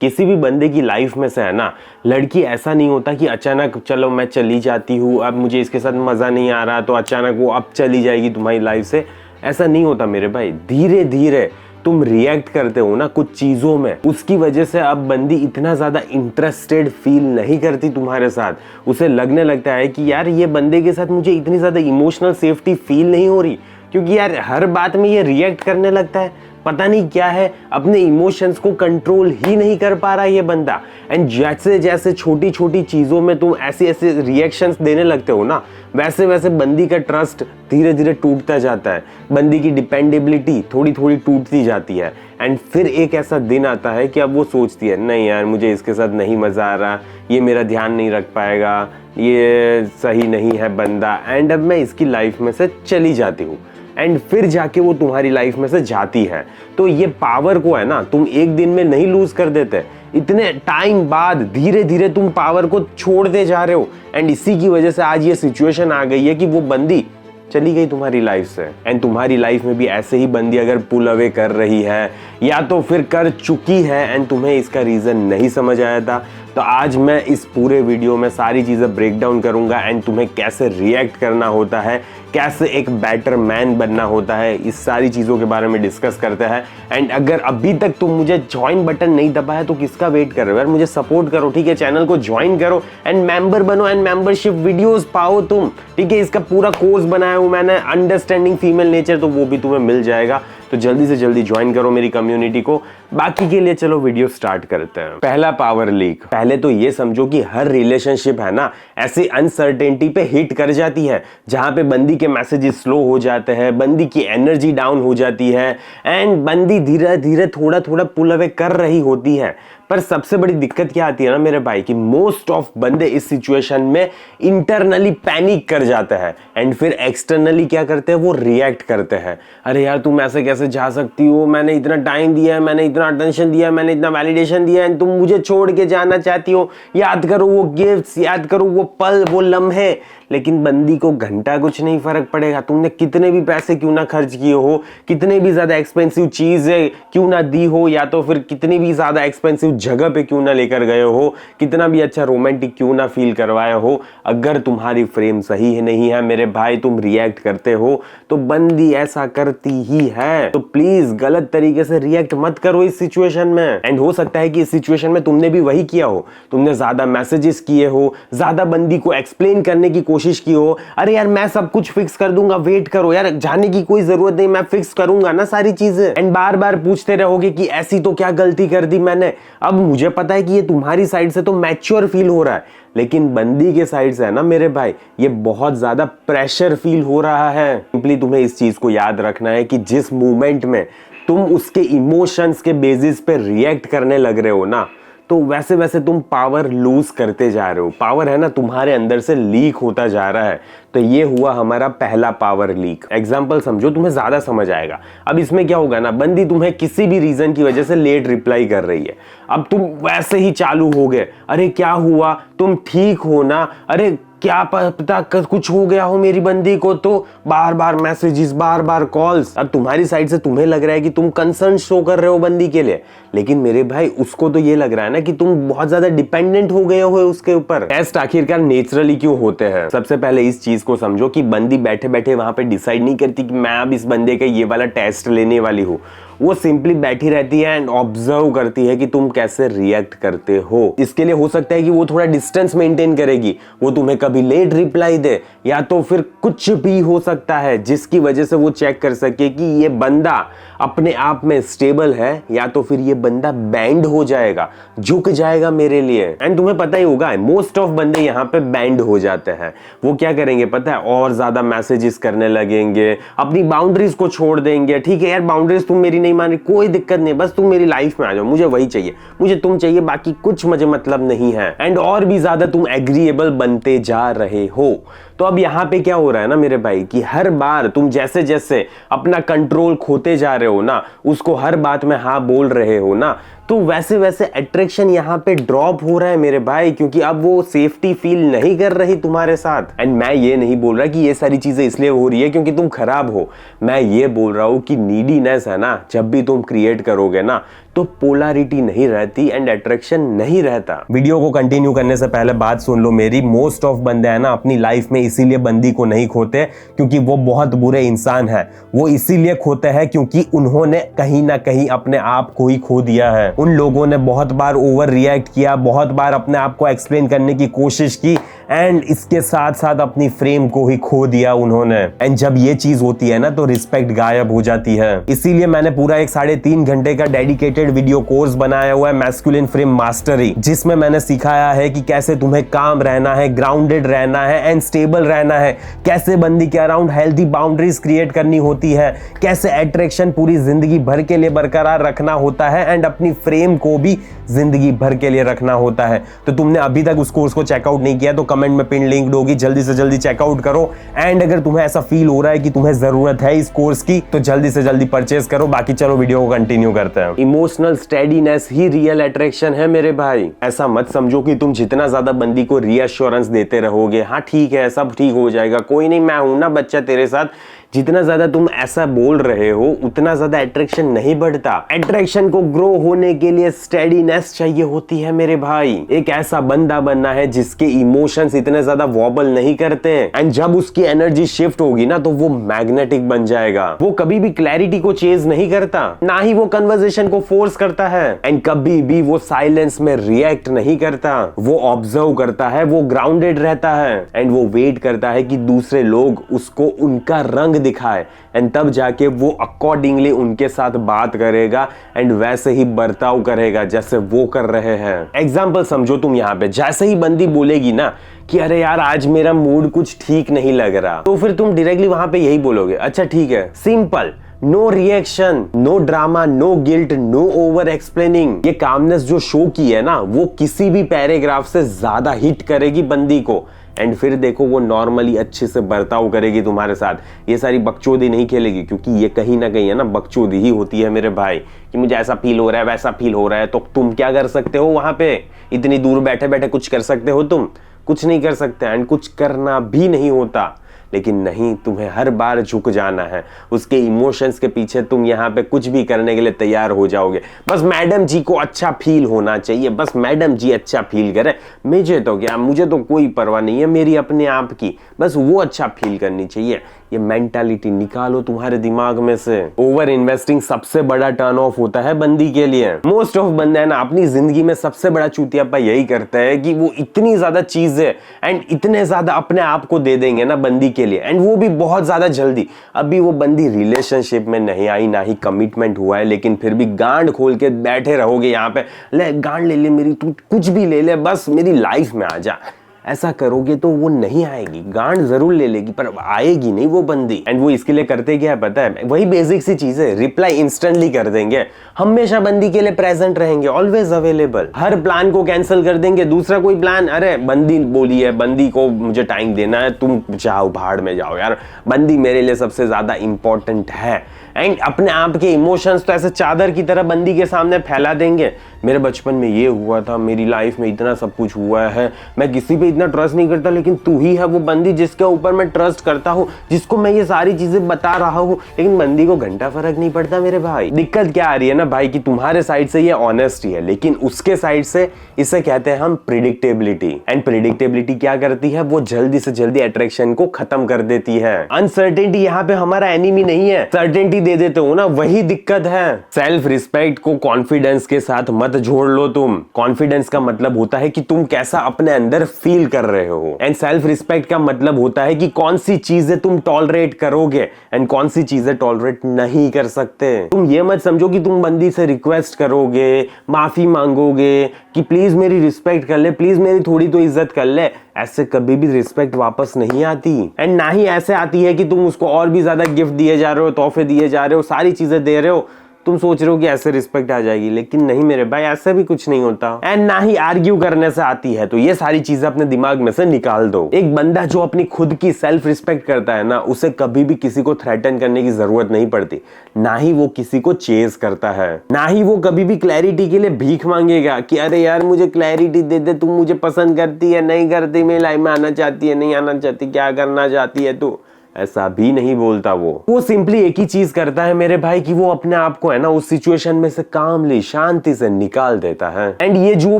किसी भी बंदे की लाइफ में से है ना, लड़की ऐसा नहीं होता कि अचानक चलो मैं चली जाती हूँ, अब मुझे इसके साथ मज़ा नहीं आ रहा तो अचानक वो अब चली जाएगी तुम्हारी लाइफ से। ऐसा नहीं होता मेरे भाई। धीरे धीरे तुम रिएक्ट करते हो ना कुछ चीज़ों में, उसकी वजह से अब बंदी इतना ज़्यादा इंटरेस्टेड फील नहीं करती तुम्हारे साथ। उसे लगने लगता है कि यार ये बंदे के साथ मुझे इतनी ज़्यादा इमोशनल सेफ्टी फील नहीं हो रही, क्योंकि यार हर बात में ये रिएक्ट करने लगता है। पता नहीं क्या है, अपने इमोशंस को कंट्रोल ही नहीं कर पा रहा ये बंदा। एंड जैसे जैसे छोटी छोटी चीज़ों में तुम ऐसे ऐसे रिएक्शंस देने लगते हो ना, वैसे वैसे बंदी का ट्रस्ट धीरे धीरे टूटता जाता है, बंदी की डिपेंडेबिलिटी थोड़ी थोड़ी टूटती जाती है। एंड फिर एक ऐसा दिन आता है कि अब वो सोचती है नहीं यार मुझे इसके साथ नहीं मज़ा आ रहा, ये मेरा ध्यान नहीं रख पाएगा, ये सही नहीं है बंदा, एंड अब मैं इसकी लाइफ में से चली जाती हूँ। एंड फिर जाके वो तुम्हारी लाइफ में से जाती है। तो ये पावर को है ना तुम एक दिन में नहीं लूज कर देते, इतने टाइम बाद धीरे धीरे तुम पावर को छोड़ते जा रहे हो। एंड इसी की वजह से आज ये सिचुएशन आ गई है कि वो बंदी चली गई तुम्हारी लाइफ से। एंड तुम्हारी लाइफ में भी ऐसे ही बंदी अगर पुल अवे कर रही है या तो फिर कर चुकी है एंड तुम्हें इसका रीजन नहीं समझ आया था, तो आज मैं इस पूरे वीडियो में सारी चीज़ें ब्रेक डाउन करूंगा एंड तुम्हें कैसे रिएक्ट करना होता है, कैसे एक बेटर मैन बनना होता है, इस सारी चीज़ों के बारे में डिस्कस करते हैं। एंड अगर अभी तक तुम मुझे ज्वाइन बटन नहीं दबाया तो किसका वेट कर रहे हो यार, मुझे सपोर्ट करो, ठीक है, चैनल को ज्वाइन करो एंड मेंबर बनो एंड मेंबरशिप वीडियोस पाओ तुम, ठीक है। इसका पूरा कोर्स बनाया हूँ मैंने, अंडरस्टैंडिंग फीमेल नेचर, तो वो भी तुम्हें मिल जाएगा। तो जल्दी से जल्दी ज्वाइन करो मेरी कम्युनिटी को। बाकी के लिए चलो वीडियो स्टार्ट करते हैं। पहला पावर लीक। पहले तो ये समझो कि हर रिलेशनशिप है ना ऐसी अनसर्टेनिटी पे हिट कर जाती है, जहां पे बंदी के मैसेजेस स्लो हो जाते हैं, बंदी की एनर्जी डाउन हो जाती है एंड बंदी धीरे धीरे थोड़ा थोड़ा पुल अवे कर रही होती है। पर सबसे बड़ी दिक्कत क्या आती है ना मेरे भाई, कि मोस्ट ऑफ बंदे इस सिचुएशन में इंटरनली पैनिक कर जाते हैं एंड फिर एक्सटर्नली क्या करते हैं, वो रिएक्ट करते हैं। अरे यार तुम ऐसे कैसे जा सकती हो, मैंने इतना टाइम दिया है, मैंने इतना अटेंशन दिया है, मैंने इतना वैलिडेशन दिया है, तुम मुझे छोड़ के जाना चाहती हो। याद करो वो गिफ्ट्स, याद करो वो पल, वो लम्हे। लेकिन बंदी को घंटा कुछ नहीं फर्क पड़ेगा, तुमने कितने भी पैसे क्यों ना खर्च किए हो, कितने भी ज्यादा एक्सपेंसिव चीजें क्यों ना दी हो, या तो फिर कितनी भी ज्यादा एक्सपेंसिव जगह पे क्यों ना लेकर गए हो, कितना भी अच्छा रोमांटिक क्यों ना फील करवाए हो, अगर तुम्हारी फ्रेम सही है नहीं है मेरे भाई, तुम रिएक्ट करते हो तो बंदी ऐसा करती ही है। तो प्लीज गलत तरीके से रिएक्ट मत करो इस सिचुएशन में। एंड हो सकता है कि इस सिचुएशन में तुमने भी वही किया हो, तुमने ज्यादा मैसेजेस किए हो, ज्यादा बंदी को एक्सप्लेन करने की कोशिश की हो, अरे यार मैं सब कुछ फिक्स कर दूंगा, वेट करो यार, जाने की कोई जरूरत नहीं, मैं फिक्स करूंगा ना सारी चीजें। एंड बार बार पूछते रहोगे कि ऐसी तो क्या गलती कर दी मैंने। अब मुझे पता है कि ये तुम्हारी साइड से तो मैच्योर फील हो रहा है, लेकिन बंदी के साइड से है ना मेरे भाई, ये बहुत ज्यादा प्रेशर फील हो रहा है। सिंपली तुम्हें इस चीज को याद रखना है कि जिस मोमेंट में तुम उसके इमोशंस के बेसिस पे रिएक्ट करने लग रहे हो ना, तो वैसे वैसे तुम पावर लूज करते जा रहे हो। पावर है ना तुम्हारे अंदर से लीक होता जा रहा है। तो ये हुआ हमारा पहला पावर लीक। एग्जाम्पल समझो, तुम्हें ज्यादा समझ आएगा। अब इसमें क्या होगा ना, बंदी तुम्हें किसी भी रीजन की वजह से लेट रिप्लाई कर रही है, अब तुम वैसे ही चालू हो गए, अरे क्या हुआ, तुम ठीक हो ना, अरे क्या पता कुछ हो गया हो मेरी बंदी को, तो बार बार मैसेजेस, बार बार कॉल्स। अब तुम्हारी साइड से तुम्हें लग रहा है कि तुम कंसर्न शो कर रहे हो बंदी के लिए, लेकिन मेरे भाई उसको तो ये लग रहा है ना कि तुम बहुत ज्यादा डिपेंडेंट हो गए हो उसके ऊपर। टेस्ट आखिरकार नेचुरली क्यों होते हैं? सबसे पहले इस चीज को समझो कि बंदी बैठे बैठे वहां पे डिसाइड नहीं करती कि मैं अब इस बंदे का ये वाला टेस्ट लेने वाली हूँ। वो सिंपली बैठी रहती है एंड ऑब्जर्व करती है कि तुम कैसे रिएक्ट करते हो। इसके लिए हो सकता है कि वो थोड़ा डिस्टेंस मेंटेन करेगी, वो तुम्हें कभी लेट रिप्लाई दे, या तो फिर कुछ भी हो सकता है जिसकी वजह से वो चेक कर सके कि ये बंदा अपने आप में स्टेबल है या तो फिर ये बंदा बैंड हो जाएगा, झुक जाएगा मेरे लिए। एंड तुम्हें पता ही होगा मोस्ट ऑफ बंदे यहाँ पे बैंड हो जाते हैं। वो क्या करेंगे पता है, और ज्यादा मैसेजेस करने लगेंगे, अपनी बाउंड्रीज को छोड़ देंगे। ठीक है यार, बाउंड्रीज तुम मेरी नहीं मान रही, कोई दिक्कत नहीं, बस तुम मेरी लाइफ में आ जाओ, मुझे वही चाहिए, मुझे तुम चाहिए, बाकी कुछ मुझे मतलब नहीं है। एंड और भी ज्यादा तुम एग्रीएबल बनते जा रहे हो। तो अब यहाँ पे क्या हो रहा है ना मेरे भाई, कि हर बार तुम जैसे जैसे अपना कंट्रोल खोते जा रहे हो ना, उसको हर बात में हाँ बोल रहे हो ना, तो वैसे वैसे अट्रैक्शन यहाँ पे ड्रॉप हो रहा है मेरे भाई, क्योंकि अब वो सेफ्टी फील नहीं कर रही तुम्हारे साथ। एंड मैं ये नहीं बोल रहा कि ये सारी चीजें इसलिए हो रही है क्योंकि तुम खराब हो, मैं ये बोल रहा हूँ कि नीडीनेस है ना, जब भी तुम क्रिएट करोगे ना, तो तो पोलैरिटी नहीं रहती एंड अट्रैक्शन नहीं रहता। वीडियो को कंटिन्यू करने से पहले बात सुन लो मेरी, मोस्ट ऑफ बंदे हैं ना अपनी लाइफ में इसीलिए बंदी को नहीं खोते क्योंकि वो बहुत बुरे इंसान है। वो इसीलिए खोते हैं क्योंकि उन्होंने कहीं ना कहीं अपने आप को ही खो दिया है। उन लोगों ने बहुत बार ओवर रिएक्ट किया, बहुत बार अपने आप को एक्सप्लेन करने की कोशिश की एंड इसके साथ साथ अपनी फ्रेम को ही खो दिया उन्होंने। एंड जब ये चीज होती है ना तो रिस्पेक्ट गायब हो जाती है। इसीलिए मैंने पूरा एक 3.5 घंटे का डेडिकेटेड वीडियो कोर्स बनाया हुआ है मैस्कुलिन फ्रेम मास्टरी, जिसमें मैंने सिखाया है कि कैसे तुम्हें काम रहना है, ग्राउंडेड रहना है एंड स्टेबल रहना है, कैसे बंदी के अराउंड हेल्दी बाउंड्रीज क्रिएट करनी होती है, कैसे अट्रैक्शन पूरी जिंदगी भर के लिए बरकरार रखना होता है एंड अपनी फ्रेम को भी जिंदगी भर के लिए रखना होता है। तो तुमने अभी तक उस कोर्स को चेकआउट नहीं किया तो कमेंट में पिन लिंक होगी, जल्दी से जल्दी चेकआउट करो। एंड अगर तुम्हें ऐसा फील हो रहा है कि तुम्हें जरूरत है इस कोर्स की तो जल्दी से जल्दी परचेज करो। बाकी चलो वीडियो को कंटिन्यू करते हैं। इमोशनल स्टेडीनेस ही रियल अट्रैक्शन है मेरे भाई। ऐसा मत समझो कि तुम जितना ज्यादा बंदी को रीअश्योरेंस देते रहोगे, हाँ ठीक है सब ठीक हो जाएगा, कोई नहीं मैं हूं ना बच्चा तेरे साथ, जितना ज्यादा तुम ऐसा बोल रहे हो उतना ज्यादा अट्रैक्शन नहीं बढ़ता। अट्रैक्शन को ग्रो होने के लिए स्टेडीनेस चाहिए होती है मेरे भाई। एक ऐसा बंदा बनना है जिसके इमोशंस इतने ज्यादा वॉबल नहीं करते एंड जब उसकी एनर्जी शिफ्ट होगी ना तो वो मैग्नेटिक बन जाएगा। वो कभी भी क्लैरिटी को चेज नहीं करता, ना ही वो कन्वर्सेशन को फोर्स करता है एंड कभी भी वो साइलेंस में रिएक्ट नहीं करता। वो ऑब्जर्व करता है, वो ग्राउंडेड रहता है एंड वो वेट करता है कि दूसरे लोग उसको उनका रंग दिखाए एंड तब जाके वो अकॉर्डिंगली उनके साथ बात करेगा एंड वैसे ही बर्ताव करेगा जैसे वो कर रहे हैं। एग्जाम्पल समझो तुम यहाँ पे, जैसे ही बंदी बोलेगी ना कि अरे यार आज मेरा मूड कुछ ठीक नहीं लग रहा, तो फिर तुम डायरेक्टली वहां पे यही बोलोगे, अच्छा ठीक है, simple, no reaction, no drama, no guilt, no over explaining. ये कामनेस जो शो की है ना वो किसी भी पैराग्राफ से ज्यादा हिट करेगी बंदी को एंड फिर देखो वो नॉर्मली अच्छे से बर्ताव करेगी तुम्हारे साथ। ये सारी बकचोदी नहीं खेलेगी क्योंकि ये कहीं ना कहीं है ना बकचोदी ही होती है मेरे भाई, कि मुझे ऐसा फील हो रहा है वैसा फील हो रहा है। तो तुम क्या कर सकते हो वहां पे? इतनी दूर बैठे बैठे कुछ कर सकते हो? तुम कुछ नहीं कर सकते एंड कुछ करना भी नहीं होता। लेकिन नहीं, तुम्हें हर बार झुक जाना है उसके इमोशंस के पीछे। तुम यहाँ पे कुछ भी करने के लिए तैयार हो जाओगे, बस मैडम जी को अच्छा फील होना चाहिए, बस मैडम जी अच्छा फील करे, मुझे तो क्या, मुझे तो कोई परवाह नहीं है मेरी अपने आप की, बस वो अच्छा फील करनी चाहिए। ये मेंटालिटी निकालो तुम्हारे दिमाग में से। ओवर इन्वेस्टिंग सबसे बड़ा टर्न ऑफ होता है बंदी के लिए। मोस्ट ऑफ बंदे ना अपनी जिंदगी में सबसे बड़ा चूतियापा यही करता है कि वो इतनी ज्यादा चीजें एंड इतने ज्यादा अपने आप को दे देंगे ना बंदी के लिए, एंड वो भी बहुत ज्यादा जल्दी। अभी वो बंदी रिलेशनशिप में नहीं आई, ना ही कमिटमेंट हुआ है, लेकिन फिर भी गांड खोल के बैठे रहोगे यहाँ पे, ले गांड ले ले मेरी, तू कुछ भी ले ले, बस मेरी लाइफ में आ जा। ऐसा करोगे तो वो नहीं आएगी, गांड जरूर ले लेगी पर आएगी नहीं वो बंदी। एंड वो इसके लिए करते क्या है पता है? वही बेसिक सी चीज है, रिप्लाई इंस्टेंटली कर देंगे, हमेशा बंदी के लिए प्रेजेंट रहेंगे, ऑलवेज अवेलेबल, हर प्लान को कैंसिल कर देंगे, दूसरा कोई प्लान, अरे बंदी बोली है, बंदी को मुझे टाइम देना है, तुम जाओ भाड़ में जाओ यार, बंदी मेरे लिए सबसे ज्यादा इंपॉर्टेंट है। एंड अपने आप के इमोशंस तो ऐसे चादर की तरह बंदी के सामने फैला देंगे, मेरे बचपन में ये हुआ था, मेरी लाइफ में इतना सब कुछ हुआ है, मैं किसी पे इतना ट्रस्ट नहीं करता, लेकिन तू ही है वो बंदी जिसके ऊपर मैं ट्रस्ट करता हूँ, जिसको मैं ये सारी चीजें बता रहा हूँ। लेकिन बंदी को घंटा फर्क नहीं पड़ता मेरे भाई। दिक्कत क्या आ रही है ना भाई कि तुम्हारे साइड से ये ऑनेस्टी है, लेकिन उसके साइड से इसे कहते हैं हम प्रिडिक्टेबिलिटी। एंड प्रिडिक्टेबिलिटी क्या करती है? वो जल्दी से जल्दी अट्रैक्शन को खत्म कर देती है। अनसर्टेनिटी यहाँ पे हमारा एनिमी नहीं है, सर्टेनिटी दे देते हो ना, वही दिक्कत है। सेल्फ रिस्पेक्ट को कॉन्फिडेंस के साथ मत जोड़ लो तुम। कॉन्फिडेंस का मतलब होता है कि तुम कैसा अपने अंदर फील कर रहे हो, एंड सेल्फ रिस्पेक्ट का मतलब होता है कि कौन सी चीजें तुम टॉलरेट करोगे एंड कौन सी चीजें टॉलरेट नहीं कर सकते। तुम ये मत समझो कि तुम बंदी से रिक्वेस्ट करोगे, माफी मांगोगे कि प्लीज मेरी रिस्पेक्ट कर ले, प्लीज मेरी थोड़ी तो इज्जत कर ले। ऐसे कभी भी रिस्पेक्ट वापस नहीं आती, एंड ना ही ऐसे आती है कि तुम उसको और भी ज्यादा गिफ्ट दिए जा रहे हो, तोहफे दिए जा रहे हो, सारी चीजें दे रहे हो, तुम सोच रहे हो कि ऐसे रिस्पेक्ट आ जाएगी, लेकिन नहीं मेरे भाई, ऐसे भी कुछ नहीं होता। एंड ना ही आर्ग्यू करने से आती है। तो ये सारी चीजें अपने दिमाग में से निकाल दो। एक बंदा जो अपनी खुद की सेल्फ रिस्पेक्ट करता है ना, उसे कभी भी किसी को थ्रेटन करने की जरूरत नहीं पड़ती, ना ही वो किसी को चेज करता है, ना ही वो कभी भी क्लैरिटी के लिए भीख मांगेगा कि अरे यार मुझे क्लैरिटी दे दे, तुम मुझे पसंद करती है नहीं करती, मेरी लाइफ में आना चाहती है नहीं आना चाहती, क्या करना चाहती है तू। ऐसा भी नहीं बोलता। वो सिंपली एक ही चीज करता है मेरे भाई कि वो अपने आप को है ना उस सिचुएशन में से कामली शांति से निकाल देता है। एंड ये जो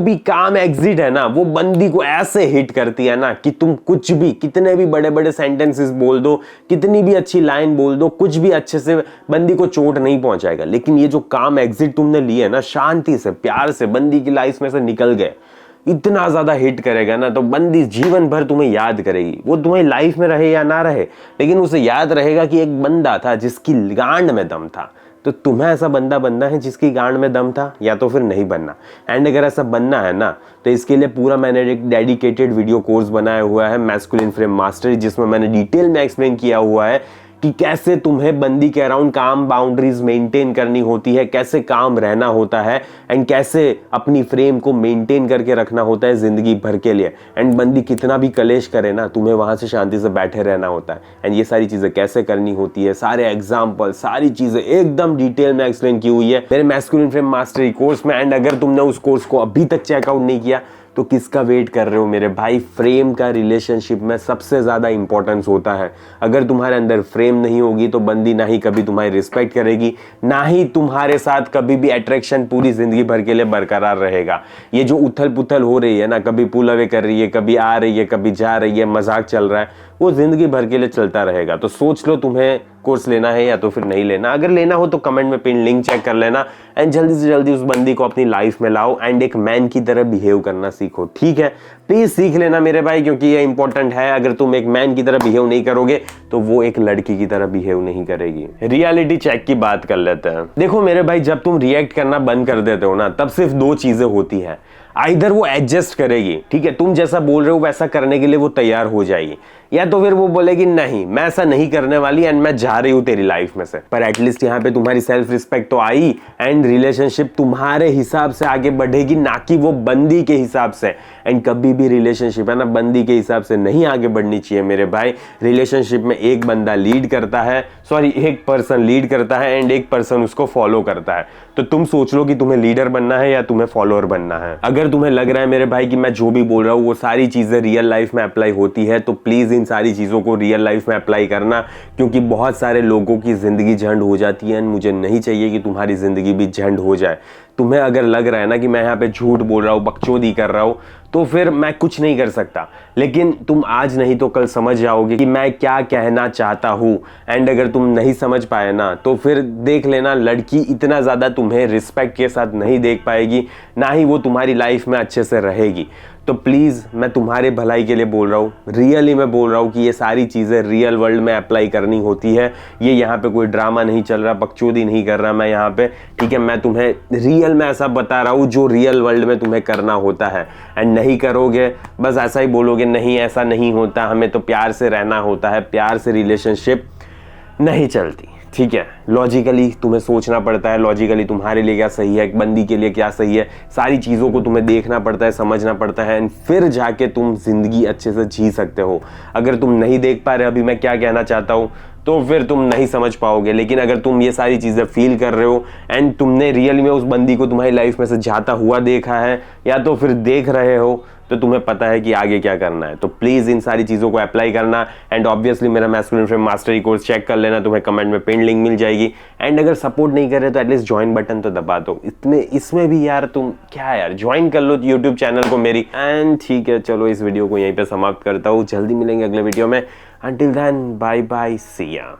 भी काम एग्जिट है ना, वो बंदी को ऐसे हिट करती है ना कि तुम कुछ भी, कितने भी बड़े बड़े सेंटेंसेस बोल दो, कितनी भी अच्छी लाइन बोल दो, कुछ भी अच्छे से बंदी को चोट नहीं पहुंचाएगा। लेकिन ये जो काम एग्जिट तुमने लिए ना, शांति से प्यार से बंदी की लाइफ में से निकल गए, इतना ज्यादा हिट करेगा ना, तो बंदी जीवन भर तुम्हें याद करेगी। वो तुम्हारी लाइफ में रहे या ना रहे, लेकिन उसे याद रहेगा कि एक बंदा था जिसकी गांड में दम था। तो तुम्हें ऐसा बंदा बनना है जिसकी गांड में दम था, या तो फिर नहीं बनना। एंड अगर ऐसा बनना है ना, तो इसके लिए पूरा मैंने एक डेडिकेटेड वीडियो कोर्स बनाया हुआ है, मैस्कुलिन फ्रेम मास्टरी, जिसमें मैंने डिटेल में एक्सप्लेन किया हुआ है कि कैसे तुम्हें बंदी के अराउंड काम बाउंड्रीज मेंटेन करनी होती है, कैसे काम रहना होता है, एंड कैसे अपनी फ्रेम को मेंटेन करके रखना होता है जिंदगी भर के लिए। एंड बंदी कितना भी कलेश करे ना, तुम्हें वहां से शांति से बैठे रहना होता है। एंड ये सारी चीजें कैसे करनी होती है, सारे एग्जाम्पल, सारी चीजें एकदम डिटेल में एक्सप्लेन की हुई है मेरे मैस्कुलिन फ्रेम मास्टरी कोर्स में। एंड अगर तुमने उस कोर्स को अभी तक चेकआउट नहीं किया तो किसका वेट कर रहे हो मेरे भाई। फ्रेम का रिलेशनशिप में सबसे ज्यादा इंपॉर्टेंस होता है। अगर तुम्हारे अंदर फ्रेम नहीं होगी तो बंदी ना ही कभी तुम्हारी रिस्पेक्ट करेगी, ना ही तुम्हारे साथ कभी भी अट्रैक्शन पूरी जिंदगी भर के लिए बरकरार रहेगा। ये जो उथल पुथल हो रही है ना, कभी पुल अवे कर रही है, कभी आ रही है, कभी जा रही है, मजाक चल रहा है, वो जिंदगी भर के लिए चलता रहेगा। तो सोच लो तुम्हें कोर्स लेना है या तो फिर नहीं लेना। अगर लेना हो तो कमेंट में पिन लिंक चेक कर लेना। एंड जल्दी से जल्दी उस बंदी को अपनी लाइफ में लाओ एंड एक मैन की तरह बिहेव करना सीखो, ठीक है। प्लीज सीख लेना मेरे भाई, क्योंकि ये इंपॉर्टेंट है। अगर तुम एक मैन की तरह बिहेव नहीं करोगे तो वो एक लड़की की तरह बिहेव नहीं करेगी। रियलिटी चेक की बात कर लेते हैं। देखो मेरे भाई, जब तुम रिएक्ट करना बंद कर देते हो ना, तब सिर्फ दो चीजें होती है। आइदर वो एडजस्ट करेगी, ठीक है, तुम जैसा बोल रहे हो वैसा करने के लिए वो तैयार हो जाएगी, या तो फिर वो बोलेगी नहीं मैं ऐसा नहीं करने वाली एंड मैं जा रही हूं तेरी लाइफ में से। पर एटलीस्ट यहाँ पे तुम्हारी सेल्फ रिस्पेक्ट तो आई एंड रिलेशनशिप तुम्हारे हिसाब से आगे बढ़ेगी, ना कि वो बंदी के हिसाब से। एंड कभी भी रिलेशनशिप है ना बंदी के हिसाब से नहीं आगे बढ़नी चाहिए मेरे भाई। रिलेशनशिप में एक बंदा लीड करता है, एक पर्सन लीड करता है एंड एक पर्सन उसको फॉलो करता है। तो तुम सोच लो कि तुम्हें लीडर बनना है या तुम्हें फॉलोअर बनना है। अगर तुम्हें लग रहा है मेरे भाई कि मैं जो भी बोल रहा हूँ वो सारी चीजें रियल लाइफ में अप्लाई होती है, तो प्लीज इन सारी चीजों को रियल लाइफ में अप्लाई करना, क्योंकि बहुत सारे लोगों की जिंदगी झंड हो जाती है। मुझे नहीं चाहिए कि तुम्हारी जिंदगी भी झंड हो जाए। तुम्हें अगर लग रहा है ना कि मैं यहाँ पे झूठ बोल रहा हूँ, बकचोदी कर रहा हूँ, तो फिर मैं कुछ नहीं कर सकता। लेकिन तुम आज नहीं तो कल समझ जाओगे कि मैं क्या कहना चाहता हूँ। एंड अगर तुम नहीं समझ पाए ना, तो फिर देख लेना, लड़की इतना ज़्यादा तुम्हें रिस्पेक्ट के साथ नहीं देख पाएगी, ना ही वो तुम्हारी लाइफ में अच्छे से रहेगी। तो प्लीज़ मैं तुम्हारे भलाई के लिए बोल रहा हूँ, रियली मैं बोल रहा हूँ कि ये सारी चीज़ें रियल वर्ल्ड में अप्लाई करनी होती है। ये यहाँ पे कोई ड्रामा नहीं चल रहा, बकचोदी नहीं कर रहा मैं यहाँ पे, ठीक है। मैं तुम्हें रियल में ऐसा बता रहा हूँ जो रियल वर्ल्ड में तुम्हें करना होता है। एंड नहीं करोगे, बस ऐसा ही बोलोगे नहीं ऐसा नहीं होता, हमें तो प्यार से रहना होता है, प्यार से रिलेशनशिप नहीं चलती, ठीक है। लॉजिकली तुम्हें सोचना पड़ता है, लॉजिकली तुम्हारे लिए क्या सही है, एक बंदी के लिए क्या सही है, सारी चीज़ों को तुम्हें देखना पड़ता है, समझना पड़ता है, एंड फिर जाके तुम जिंदगी अच्छे से जी सकते हो। अगर तुम नहीं देख पा रहे अभी मैं क्या कहना चाहता हूँ, तो फिर तुम नहीं समझ पाओगे। लेकिन अगर तुम ये सारी चीज़ें फील कर रहे हो एंड तुमने रियल में उस बंदी को तुम्हारी लाइफ में से जाता हुआ देखा है, या तो फिर देख रहे हो, तो तुम्हें पता है कि आगे क्या करना है। तो प्लीज़ इन सारी चीज़ों को अप्लाई करना। एंड ऑब्वियसली मेरा masculine frame mastery course check कर लेना, तुम्हें कमेंट में पिन लिंक मिल जाएगी। एंड अगर सपोर्ट नहीं कर रहे तो एटलीस्ट ज्वाइन बटन तो दबा दो। इसमें भी यार तुम क्या यार, ज्वाइन कर लो यूट्यूब चैनल को मेरी। एंड ठीक है, चलो इस वीडियो को यहीं पर समाप्त करता हूँ। जल्दी मिलेंगे अगले वीडियो में। अंटिल देन बाय बाय, सी या।